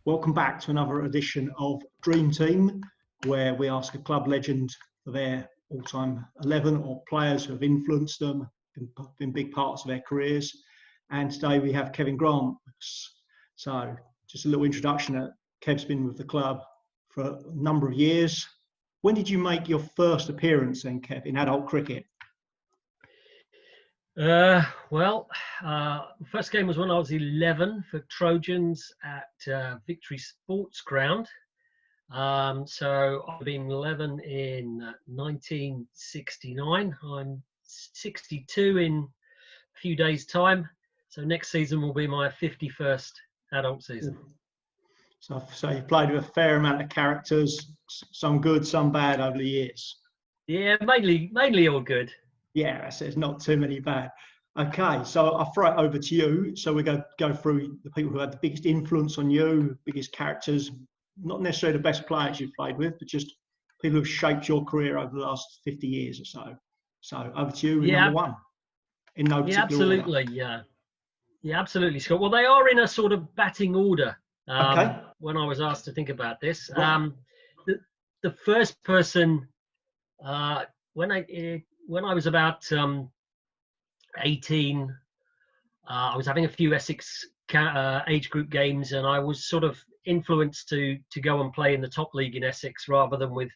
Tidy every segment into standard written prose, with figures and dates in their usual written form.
Welcome back to another edition of Dream Team, where we ask a club legend for their all-time 11 or players who have influenced them, been big parts of their careers. And today we have Kevin Grant with us. So just a little introduction. Kev's been with the club for a number of years. When did you make your first appearance then, Kev, in adult cricket? First game was when I was 11 for Trojans at Victory Sports Ground. So I've been 11 in 1969. I'm 62 in a few days' time. So next season will be my 51st adult season. So you've played with a fair amount of characters, some good, some bad over the years. Yeah, mainly all good. Yeah, there's not too many bad. Okay, so I'll throw it over to you. So we go through the people who had the biggest influence on you, biggest characters, not necessarily the best players you've played with, but just people who've shaped your career over the last 50 years or so. So over to you, number one. In no particular order. Yeah, absolutely, Scott. Well, they are in a sort of batting order. Okay. When I was asked to think about this, right. The first person when I was about 18, I was having a few Essex age group games, and I was sort of influenced to go and play in the top league in Essex rather than with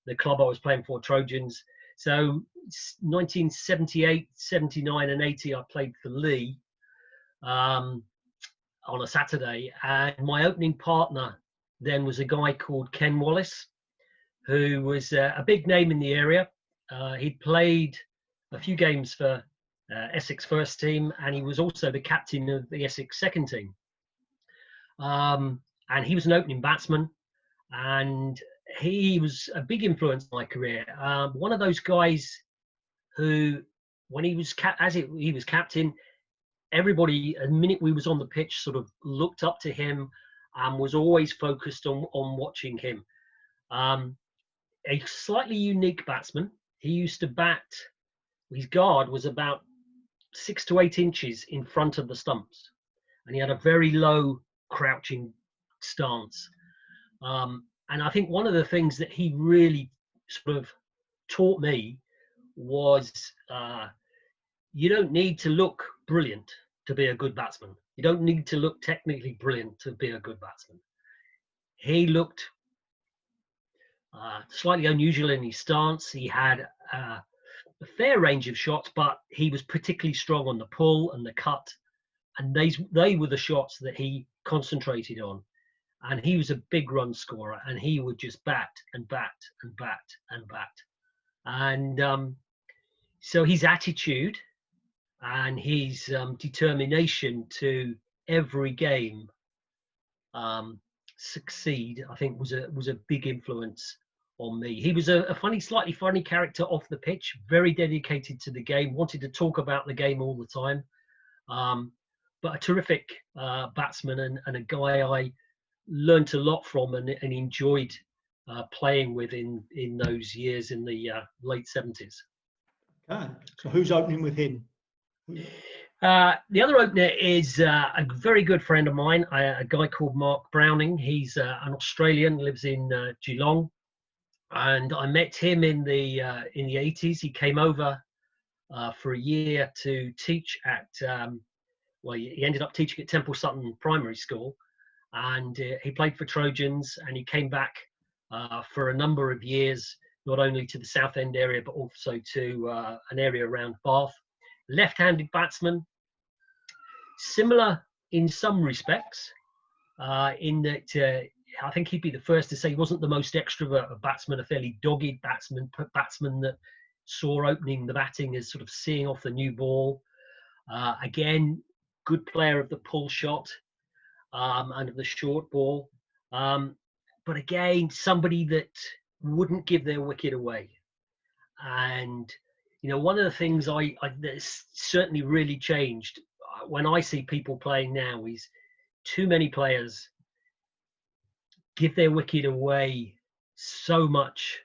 the club I was playing for, Trojans. So 1978, 79 and 80, I played for Lee on a Saturday, and my opening partner then was a guy called Ken Wallace, who was a big name in the area. He'd played a few games for Essex first team, and he was also the captain of the Essex second team. And he was an opening batsman, and he was a big influence on my career. One of those guys who, when he was he was captain, everybody, the minute we was on the pitch, sort of looked up to him and was always focused on watching him. A slightly unique batsman. He used to bat, his guard was about 6 to 8 inches in front of the stumps, and he had a very low crouching stance. And I think one of the things that he really sort of taught me was you don't need to look brilliant to be a good batsman. You don't need to look technically brilliant to be a good batsman. He looked slightly unusual in his stance. He had a fair range of shots, but he was particularly strong on the pull and the cut, and they were the shots that he concentrated on. And he was a big run scorer, and he would just bat and bat and bat and bat. And so his attitude and his determination to every game succeed, I think, was a big influence on me. He was a slightly funny character off the pitch, very dedicated to the game, wanted to talk about the game all the time, but a terrific batsman and a guy I learned a lot from and enjoyed playing with in those years in the late 70s. Okay, so who's opening with him? The other opener is a very good friend of mine, a guy called Mark Browning. He's an Australian, lives in Geelong, and I met him in the 80s. He came over for a year to teach at he ended up teaching at Temple Sutton Primary School, and he played for Trojans, and he came back for a number of years, not only to the Southend area but also to an area around Bath. Left-handed batsman, similar in some respects, in that I think he'd be the first to say he wasn't the most extrovert of batsman, a fairly dogged batsman that saw opening the batting as sort of seeing off the new ball. Again, good player of the pull shot and of the short ball. But again, somebody that wouldn't give their wicket away. And you know, one of the things that's certainly really changed when I see people playing now is too many players give their wicket away so much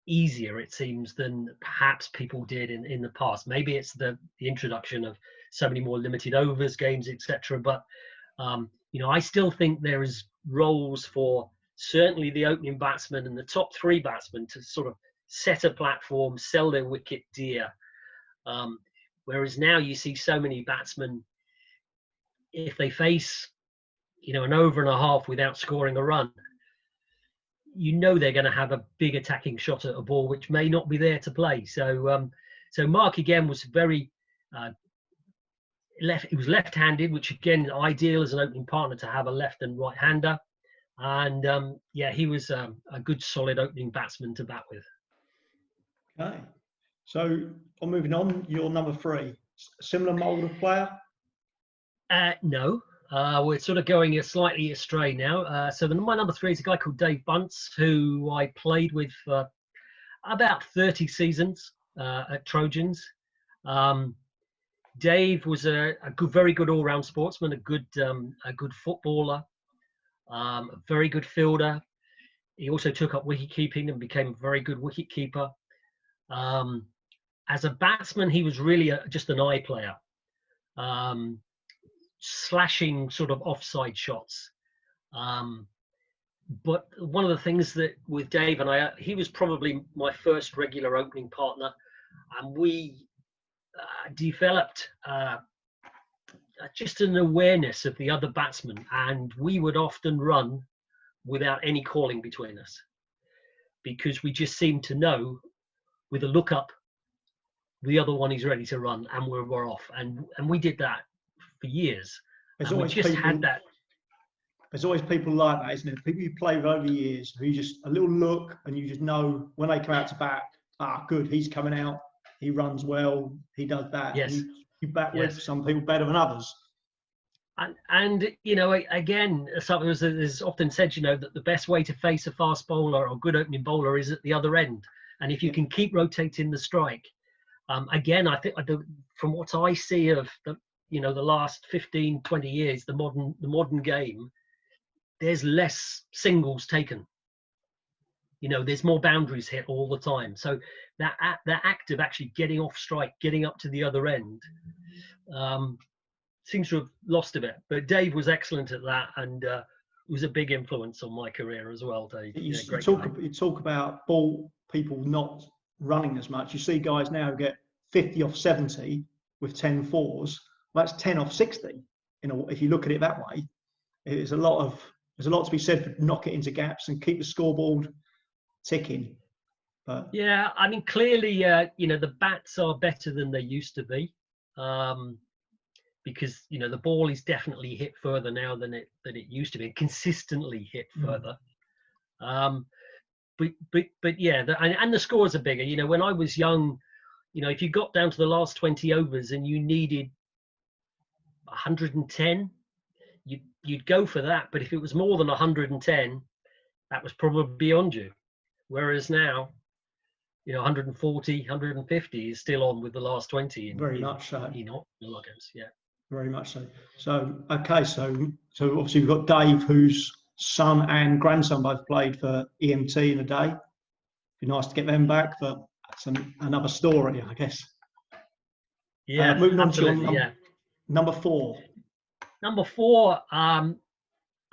easier, it seems, than perhaps people did in the past. Maybe it's the introduction of so many more limited overs games, etc. But I still think there is roles for certainly the opening batsman and the top three batsmen to sort of set a platform, sell their wicket dear. Whereas now you see so many batsmen, if they face, an over and a half without scoring a run, they're going to have a big attacking shot at a ball which may not be there to play. So Mark again was very He was left-handed, which again ideal as an opening partner to have a left and right-hander. And he was a good solid opening batsman to bat with. Okay, so I'm moving on. You're number 3. Similar mould of player? No. We're sort of going slightly astray now. So my number 3 is a guy called Dave Bunce, who I played with about 30 seasons at Trojans. Dave was a very good all-round sportsman, a good footballer, a very good fielder. He also took up wicket-keeping and became a very good wicket-keeper. As a batsman, he was really just an eye player. Slashing sort of offside shots. But one of the things that with Dave and I, he was probably my first regular opening partner, and we developed just an awareness of the other batsmen, and we would often run without any calling between us because we just seemed to know with a look up the other one is ready to run and we're off, and we did that for years. There's always people like that, isn't it? People you play with over the years who just a little look and you just know when they come out to bat, good, he's coming out, he runs well, he does that. Yes. You bat with some people better than others. And again, something is often said, that the best way to face a fast bowler or good opening bowler is at the other end. And if you can keep rotating the strike, again, I think from what I see of the last 15, 20 years, the modern game, there's less singles taken. There's more boundaries hit all the time. So that act of actually getting off strike, getting up to the other end, seems to have lost a bit. But Dave was excellent at that, and was a big influence on my career as well, Dave. You talk about ball people not running as much. You see guys now who get 50 off 70 with 10 fours. Well, that's 10 off 60. If you look at it that way, there's a lot to be said for knock it into gaps and keep the scoreboard ticking. But yeah, I mean, clearly, the bats are better than they used to be, because the ball is definitely hit further now than it used to be, consistently hit further. But yeah, and the scores are bigger. When I was young, if you got down to the last 20 overs and you needed 110, you'd go for that. But if it was more than 110, that was probably beyond you. Whereas now, 140, 150 is still on with the last 20. Very much so. Yeah. Very much so. So okay, so obviously we've got Dave, whose son and grandson both played for EMT in a day. Be nice to get them back, but that's another story, I guess. Yeah. Moving on to number 4. Number 4,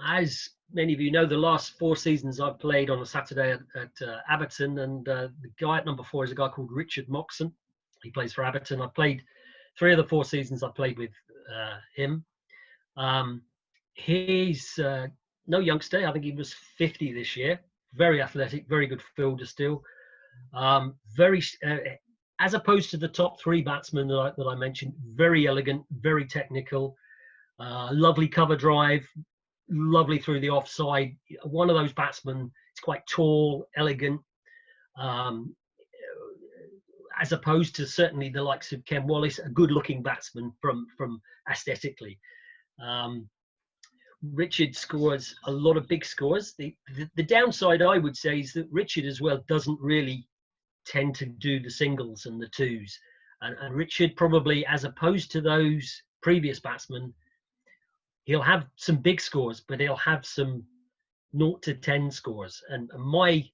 as many of you know, the last 4 seasons I've played on a Saturday at Abberton, and the guy at number 4 is a guy called Richard Moxon. He plays for Abberton. I played 3 of the 4 seasons I played with him. He's no youngster. I think he was 50 this year. Very athletic, very good fielder still. Very, as opposed to the top 3 batsmen that I mentioned, very elegant, very technical, lovely cover drive, lovely through the offside. One of those batsmen is quite tall, elegant, as opposed to certainly the likes of Ken Wallace, a good-looking batsman from aesthetically. Richard scores a lot of big scores. The downside, I would say, is that Richard as well doesn't really tend to do the singles and the twos. And Richard probably, as opposed to those previous batsmen, he'll have some big scores, but he'll have some 0 to 10 scores. And my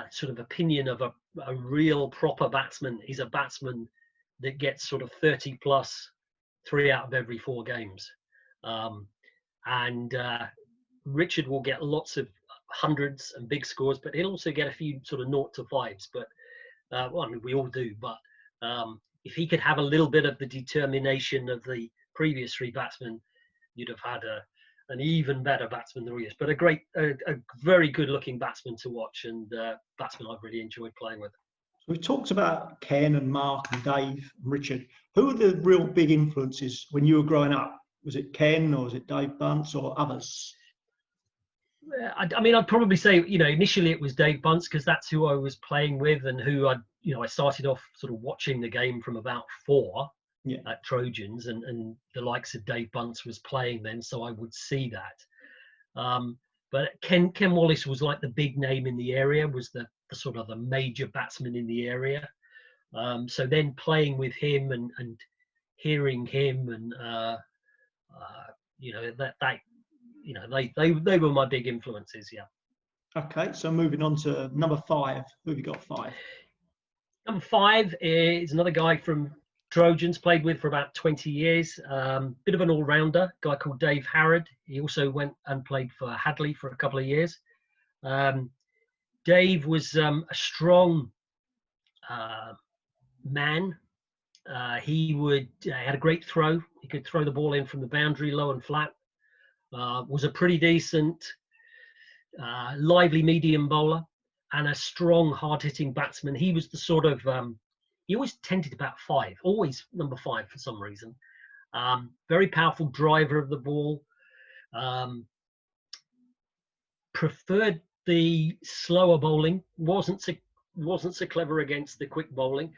sort of opinion of a real proper batsman is a batsman that gets sort of 30 plus 3 out of every 4 games. And Richard will get lots of hundreds and big scores, but he'll also get a few sort of 0 to 5s. But well, I mean, we all do. But if he could have a little bit of the determination of the previous 3 batsmen, you'd have had an even better batsman than he is. But a very good-looking batsman to watch, and batsman I've really enjoyed playing with. So we've talked about Ken and Mark and Dave and Richard. Who were the real big influences when you were growing up? Was it Ken, or was it Dave Bunce, or others? I mean, I'd probably say, initially it was Dave Bunce, because that's who I was playing with and who I started off sort of watching the game from about 4 at Trojans, and the likes of Dave Bunce was playing then, so I would see that. But Ken Wallace was like the big name in the area, was the sort of the major batsman in the area. So then playing with him and hearing him, and they were my big influences. Yeah. Okay, so moving on to number 5. Who have you got 5? Number 5 is another guy from Trojans, played with for about 20 years. Bit of an all-rounder, guy called Dave Harrod. He also went and played for Hadley for a couple of years. Dave was a strong man. He had a great throw. He could throw the ball in from the boundary, low and flat. Was a pretty decent, lively medium bowler, and a strong, hard-hitting batsman. He was the sort of he always tended about 5, always number 5 for some reason. Very powerful driver of the ball. Preferred the slower bowling. Wasn't so clever against the quick bowling.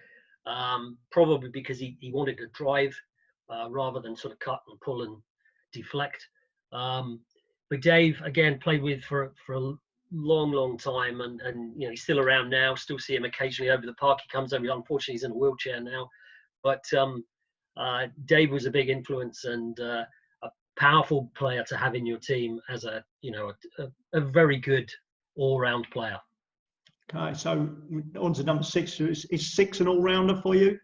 Probably because he wanted to drive rather than sort of cut and pull and deflect. But Dave, again, played with for a long time, and he's still around now. Still see him occasionally over the park. He comes over. Unfortunately, he's in a wheelchair now. But Dave was a big influence and a powerful player to have in your team as a very good all-round player. Okay, so on to number 6. Is 6 an all-rounder for you?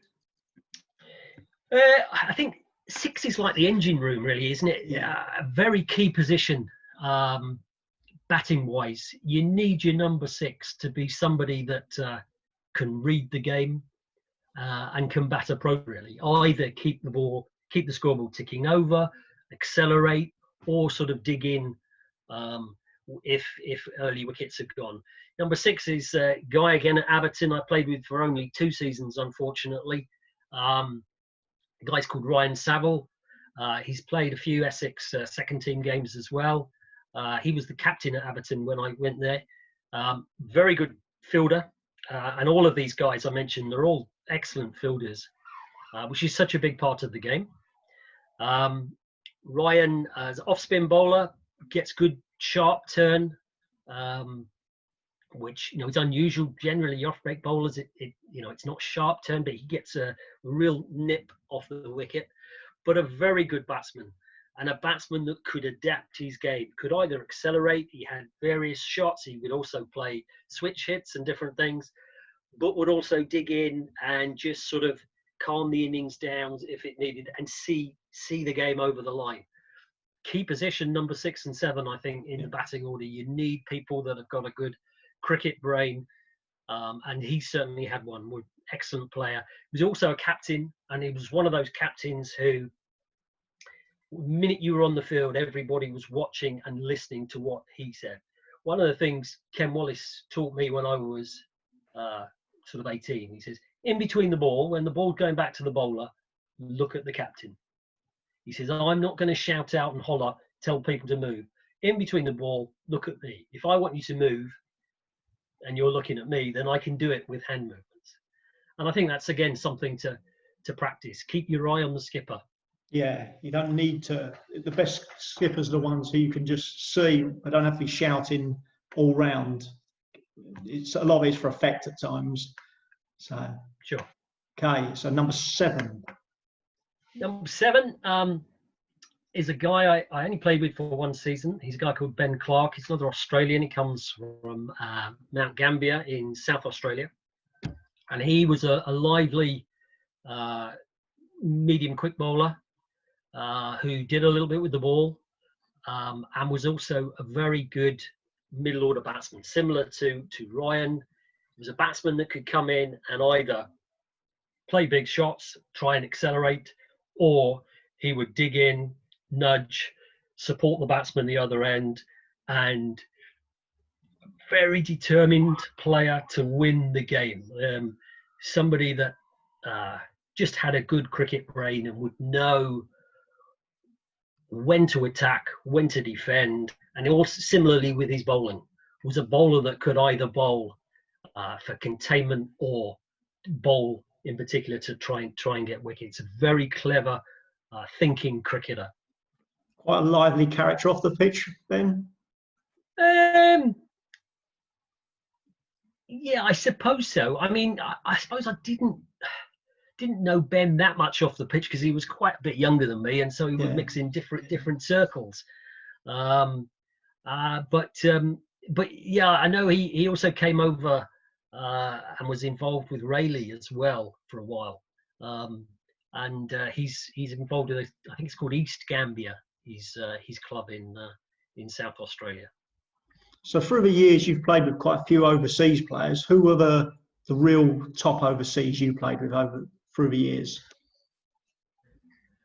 I think 6 is like the engine room, really, isn't it? Yeah, a very key position. Batting wise, you need your number 6 to be somebody that can read the game and can bat appropriately. Either keep the scoreboard ticking over, accelerate, or sort of dig in if early wickets have gone. Number 6 is a guy again at Abberton. I played with for only 2 seasons, unfortunately. The guy's called Ryan Saville. He's played a few Essex second team games as well. He was the captain at Abberton when I went there. Very good fielder. And all of these guys I mentioned, they're all excellent fielders, which is such a big part of the game. Ryan, as an off-spin bowler, gets good sharp turn, which it's unusual. Generally, off-break bowlers, it's not sharp turn, but he gets a real nip off the wicket. But a very good batsman, and a batsman that could adapt his game. Could either accelerate. He had various shots. He would also play switch hits and different things, but would also dig in and just sort of calm the innings down if it needed, and see the game over the line. Key position number 6 and 7, I think, in the batting order. You need people that have got a good cricket brain, and he certainly had one. Excellent player. He was also a captain, and he was one of those captains who, the minute you were on the field, everybody was watching and listening to what he said. One of the things Ken Wallace taught me when I was sort of 18, he says, in between the ball, when the ball's going back to the bowler, look at the captain. He says, I'm not going to shout out and holler, tell people to move. In between the ball, look at me. If I want you to move and you're looking at me, then I can do it with hand movements. And I think that's, again, something to practice. Keep your eye on the skipper. Yeah, you don't need to. The best skippers are the ones who you can just see. They don't have to be shouting all round. A lot of it's for effect at times. So sure. Okay, so number 7. Number 7 is a guy I only played with for 1 season. He's a guy called Ben Clark. He's another Australian. He comes from Mount Gambier in South Australia. And he was a lively medium quick bowler. who did a little bit with the ball, and was also a very good middle order batsman, similar to Ryan. He was a batsman that could come in and either play big shots, try and accelerate, or he would dig in, nudge, support the batsman the other end, and very determined player to win the game. Somebody that just had a good cricket brain and would know when to attack, when to defend, and also similarly with his bowling, was a bowler that could either bowl for containment or bowl in particular to try and get wickets. A very clever, thinking cricketer. Quite a lively character off the pitch, Ben. Yeah, I suppose so. I mean, I suppose I didn't know Ben that much off the pitch because he was quite a bit younger than me, and so he would mix in different circles. But yeah, I know he also came over and was involved with Rayleigh as well for a while. And he's involved with, I think it's called East Gambia. His club in South Australia. So through the years, you've played with quite a few overseas players. Who were the real top overseas you played with through the years?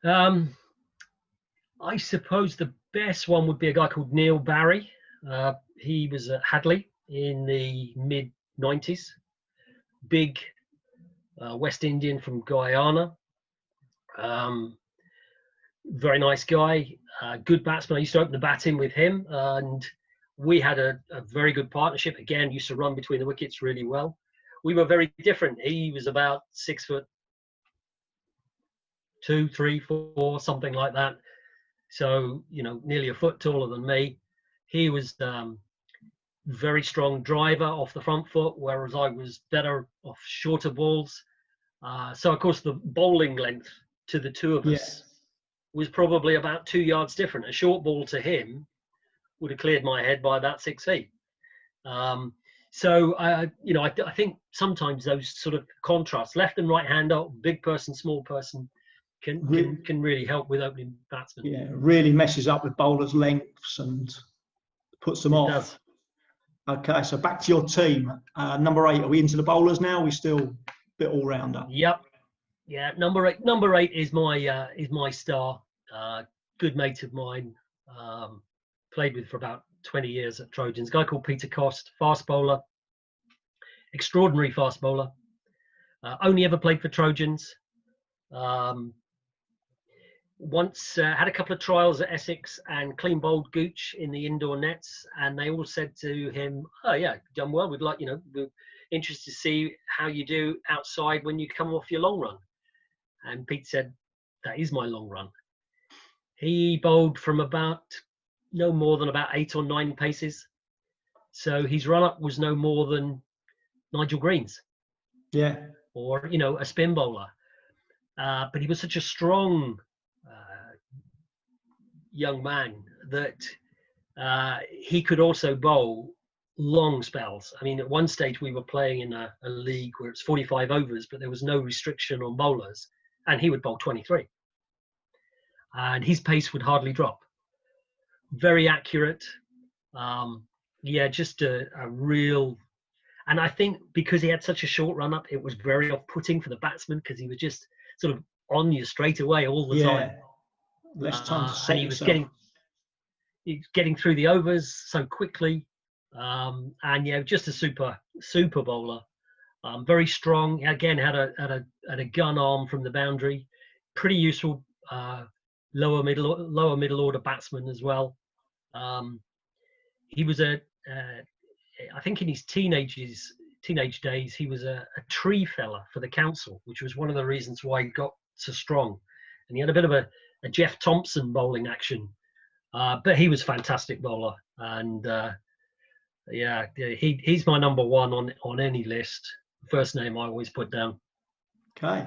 I suppose the best one would be a guy called Neil Barry. He was at Hadley in the mid-90s. Big West Indian from Guyana. Very nice guy. Good batsman. I used to open the batting with him, and we had a very good partnership. Again, used to run between the wickets really well. We were very different. He was about 6'2", 3, 4, something like that. So, nearly a foot taller than me. He was very strong driver off the front foot, whereas I was better off shorter balls. So, of course, the bowling length to the two of us was probably about 2 yards different. A short ball to him would have cleared my head by about 6 feet. So, I think sometimes those sort of contrasts, left and right hander, big person, small person, can really help with opening batsmen. Yeah, really messes up with bowlers' lengths and puts them off. Does. Okay, so back to your team. Number 8, are we into the bowlers now? Are we still a bit all-rounder? Yep. Yeah, number 8 is my star. Good mate of mine. Played with for about 20 years at Trojans. A guy called Peter Cost, fast bowler. Extraordinary fast bowler. Only ever played for Trojans. Once had a couple of trials at Essex and clean bowled Gooch in the indoor nets, and they all said to him, "Oh yeah, done well. We'd like, we're interested to see how you do outside when you come off your long run." And Pete said, "That is my long run." He bowled from no more than about 8 or 9 paces, so his run up was no more than Nigel Green's. Yeah. Or a spin bowler, but he was such a strong young man that he could also bowl long spells. I mean, at one stage we were playing in a league where it's 45 overs, but there was no restriction on bowlers, and he would bowl 23. And his pace would hardly drop. Very accurate. Just a real... And I think because he had such a short run up, it was very off-putting for the batsman because he was just sort of on you straight away all the time. Less time to set and he was getting through the overs so quickly. And just a super bowler. Very strong. Again, had a gun arm from the boundary. Pretty useful lower middle order batsman as well. He was I think in his teenage days, he was a tree feller for the council, which was one of the reasons why he got so strong. And he had a bit of a Jeff Thompson bowling action, but he was a fantastic bowler. And he's my number 1 on any list. First name I always put down. Okay,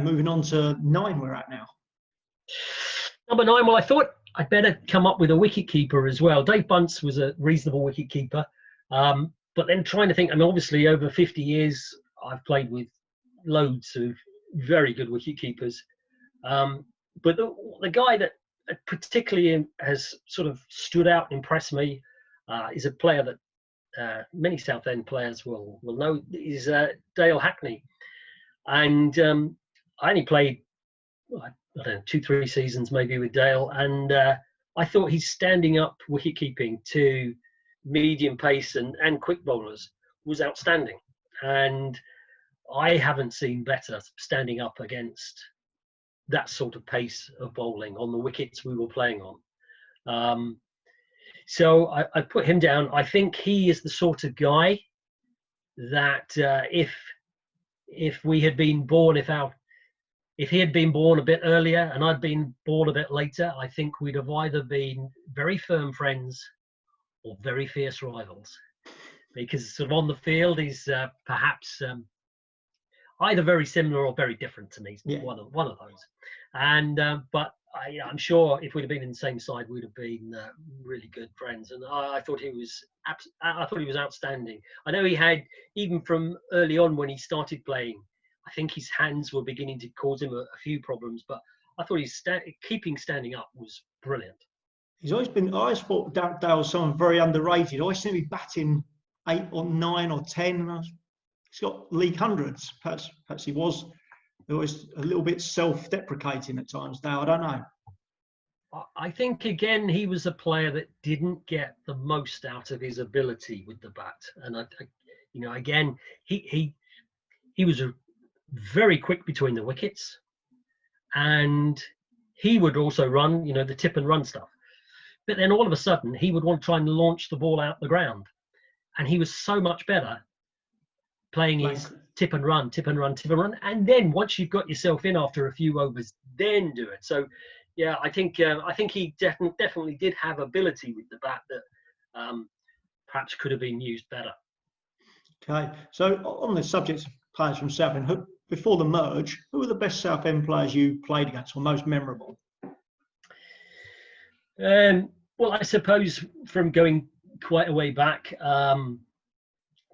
moving on to 9 we're at now. Number 9, well, I thought I'd better come up with a wicket keeper as well. Dave Bunce was a reasonable wicket keeper. But then trying to think, and obviously over 50 years, I've played with loads of very good wicket keepers. But the guy that particularly has sort of stood out and impressed me is a player that many Southend players will know, is Dale Hackney. And I only played, I don't know, 2-3 seasons maybe with Dale, and I thought his standing up wicket keeping to medium pace and quick bowlers was outstanding. And I haven't seen better standing up against that sort of pace of bowling on the wickets we were playing on. So I put him down. I think he is the sort of guy that if we had been born, if he had been born a bit earlier and I'd been born a bit later, I think we'd have either been very firm friends or very fierce rivals. Because sort of on the field, he's perhaps either very similar or very different to me. Yeah. One of those. And but I'm sure if we'd have been in the same side, we'd have been really good friends. And I thought he was outstanding. I know he had, even from early on when he started playing, I think his hands were beginning to cause him a few problems. But I thought his standing up was brilliant. He's always been. I always thought Dale was someone very underrated. I always seem to be batting 8 or 9 or 10. And he's got league hundreds. Perhaps he was always a little bit self-deprecating at times. Now I don't know. I think again he was a player that didn't get the most out of his ability with the bat, and again he was very quick between the wickets, and he would also run, the tip and run stuff. But then all of a sudden he would want to try and launch the ball out the ground, and he was so much better playing his tip and run, and then once you've got yourself in after a few overs, then do it. So, yeah, I think he definitely did have ability with the bat that perhaps could have been used better. Okay, so on the subject of players from Southend, before the merge, who were the best Southend players you played against, or most memorable? Well, I suppose from going quite a way back,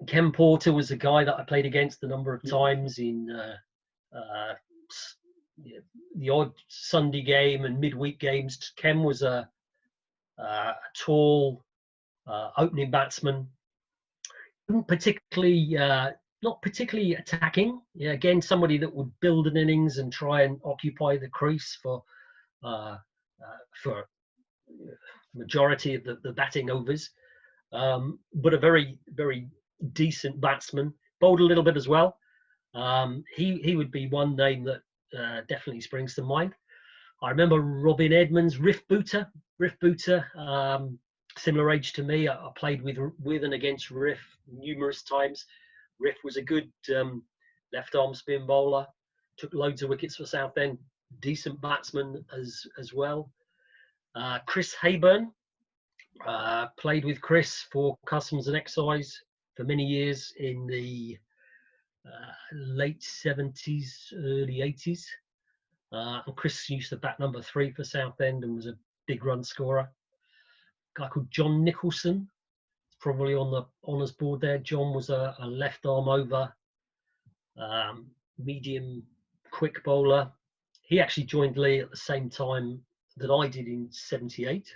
Ken Porter was a guy that I played against a number of times in the odd Sunday game and midweek games. Ken was a tall opening batsman, not particularly attacking. Yeah, again, somebody that would build an innings and try and occupy the crease for majority of the batting overs, but a very, very decent batsman. Bowled a little bit as well. He would be one name that definitely springs to mind. I remember Robin Edmonds, Riff Booter, similar age to me. I played with and against Riff numerous times. Riff was a good left arm spin bowler, took loads of wickets for Southend, decent batsman as well. Chris Hayburn, played with Chris for Customs and Excise for many years in the late 70s, early 80s. And Chris used to bat number 3 for Southend and was a big run scorer. A guy called John Nicholson, probably on the honours board there. John was a left arm over, medium quick bowler. He actually joined Lee at the same time that I did in 78.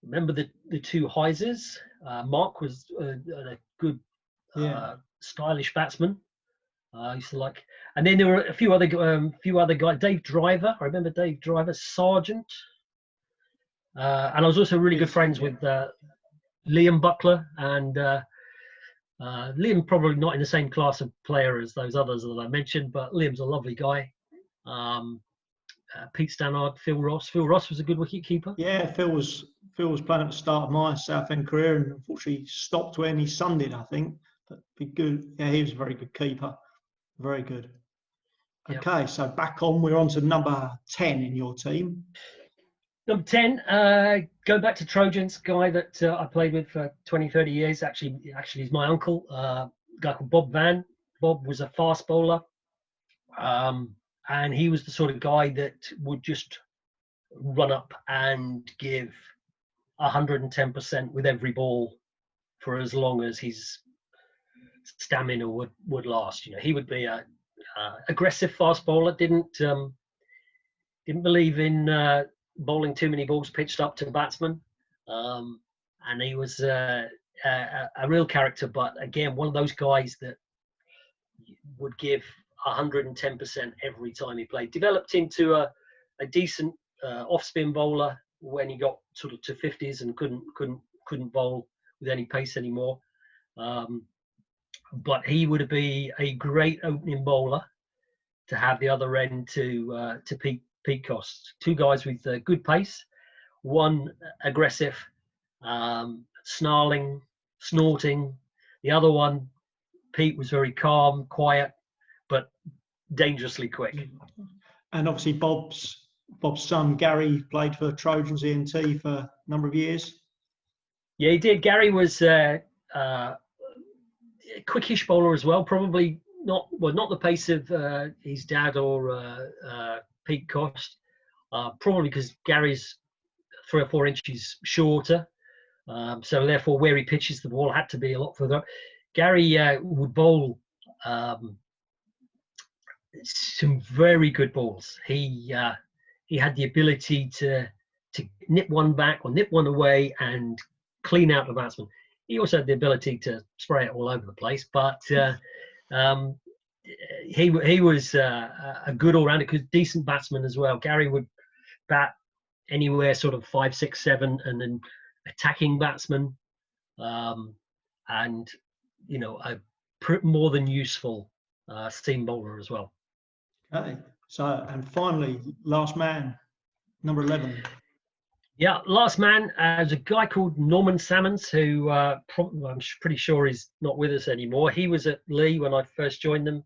Remember the two Heisers. Mark was a good, stylish batsman. I used to like, and then there were a few other guys. Dave Driver, I remember Dave Driver, Sargent, and I was also really good friends with Liam Buckler, and Liam probably not in the same class of player as those others that I mentioned, but Liam's a lovely guy. Pete Stannard, Phil Ross. Phil Ross was a good wicket keeper. Yeah, Phil was playing at the start of my Southend career, and unfortunately stopped when his son did, I think. But be good. Yeah, he was a very good keeper. Very good. Okay, so back on, we're on to number 10 in your team. Number 10, going back to Trojans, guy that I played with for 20, 30 years. Actually, he's my uncle, a guy called Bob Van. Bob was a fast bowler. And he was the sort of guy that would just run up and give 110% with every ball for as long as his stamina would last. He would be a aggressive fast bowler. Didn't believe in bowling too many balls pitched up to batsmen, and he was a real character. But again, one of those guys that would give 110% every time he played. Developed into a decent off-spin bowler when he got sort of to 50s and couldn't bowl with any pace anymore. But he would be a great opening bowler to have the other end to Pete Cost. Two guys with good pace, one aggressive, snarling, snorting. The other one, Pete, was very calm, quiet, but dangerously quick. And obviously Bob's son, Gary, played for Trojans ENT for a number of years. Yeah, he did. Gary was a quickish bowler as well, probably not the pace of his dad or Pete Cost, probably because Gary's 3 or 4 inches shorter, so therefore where he pitches the ball had to be a lot further up. Gary would bowl some very good balls. He had the ability to nip one back or nip one away and clean out the batsman. He also had the ability to spray it all over the place, but he was a good all-rounder, because decent batsman as well. Gary would bat anywhere sort of 5, 6, 7, and then attacking batsman, and a more than useful seam bowler as well. Okay, so and finally, last man, number 11. Yeah, last man is a guy called Norman Salmons, who I'm pretty sure he's not with us anymore. He was at Lee when I first joined them.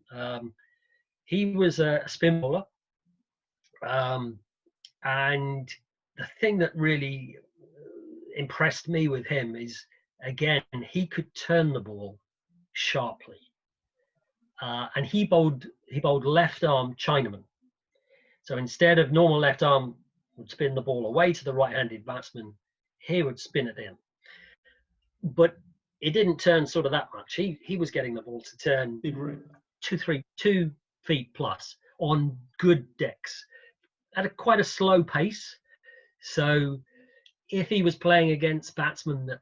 He was a spin bowler. And the thing that really impressed me with him is, again, he could turn the ball sharply. And he bowled left arm Chinaman. So instead of normal left arm would spin the ball away to the right-handed batsman, he would spin it in. But it didn't turn sort of that much. He was getting the ball to turn 2 feet plus on good decks at quite a slow pace. So if he was playing against batsmen that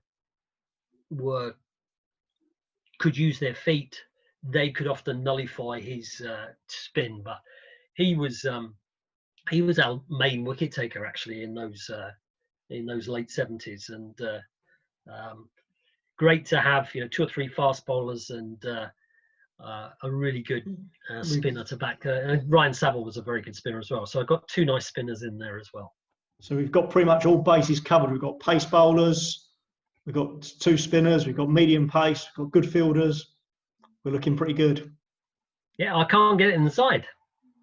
could use their feet, they could often nullify his spin. But he was our main wicket taker actually in those late 70s, and great to have 2 or 3 fast bowlers and a really good spinner to back. And Ryan Saville was a very good spinner as well. So I got 2 nice spinners in there as well. So we've got pretty much all bases covered. We've got pace bowlers, we've got 2 spinners, we've got medium pace, we've got good fielders. We're looking pretty good. Yeah, I can't get it inside.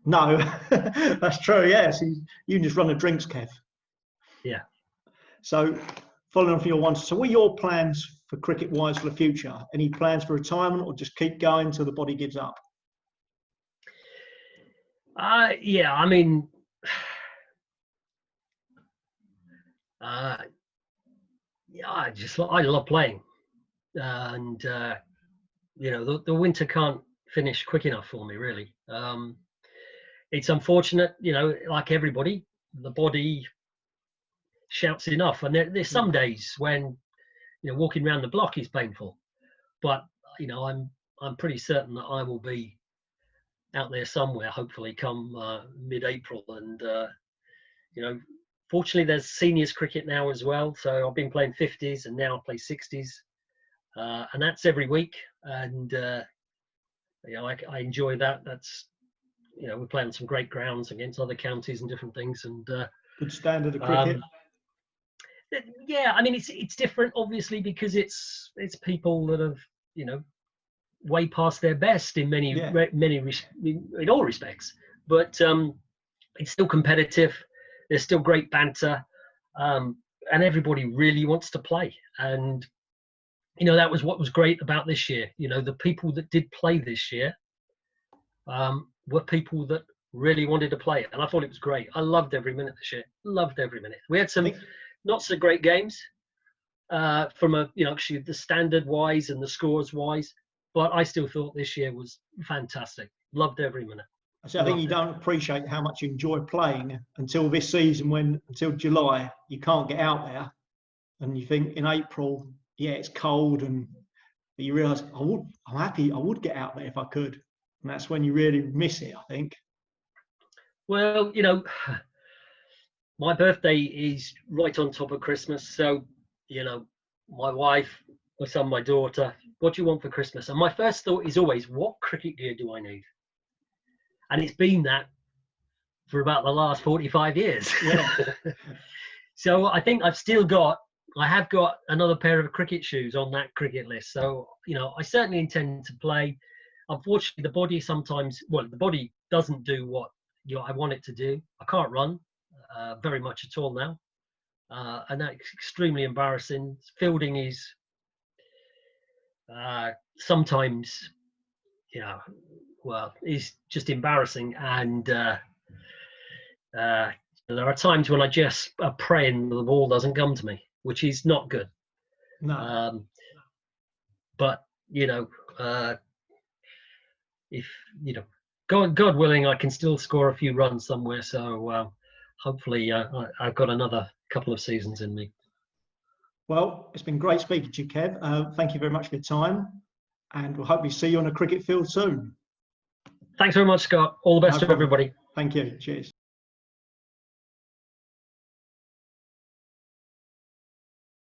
No, that's true. Yes, you can just run the drinks, Kev. Yeah. So, following on from your ones, so what are your plans for cricket-wise for the future? Any plans for retirement, or just keep going till the body gives up? Yeah, I mean, I love playing, and the winter can't finish quick enough for me, really. It's unfortunate, like everybody, the body shouts enough, and there's some days when walking around the block is painful, but I'm pretty certain that I will be out there somewhere, hopefully come mid-April. And fortunately there's seniors cricket now as well, so I've been playing 50s and now I play 60s, and that's every week, and I enjoy that. That's we're playing some great grounds against other counties and different things, and good standard of cricket. Yeah, I mean it's different obviously because it's people that have way past their best in in all respects, but it's still competitive. There's still great banter, and everybody really wants to play. And that was what was great about this year. The people that did play this year were people that really wanted to play, and I thought it was great. I loved every minute this year. Loved every minute. We had some not so great games from actually the standard wise and the scores wise, but I still thought this year was fantastic. Loved every minute. So I think you don't appreciate how much you enjoy playing until this season, until July, you can't get out there. And you think in April, yeah, it's cold, but you realise I'm happy. I would get out there if I could, and that's when you really miss it, I think. Well, my birthday is right on top of Christmas, so my wife, my son, my daughter, what do you want for Christmas? And my first thought is always, what cricket gear do I need? And it's been that for about the last 45 years. Yeah. So I think I have got another pair of cricket shoes on that cricket list. So, I certainly intend to play. Unfortunately, the body doesn't do what I want it to do. I can't run very much at all now. And that's extremely embarrassing. Fielding is sometimes, is just embarrassing. And there are times when I just are praying the ball doesn't come to me, which is not good. No. But if God willing, I can still score a few runs somewhere. So hopefully, I've got another couple of seasons in me. Well, it's been great speaking to you, Kev. Thank you very much for your time, and we'll hopefully see you on a cricket field soon. Thanks very much, Scott. All the best to everybody. Thank you. Cheers.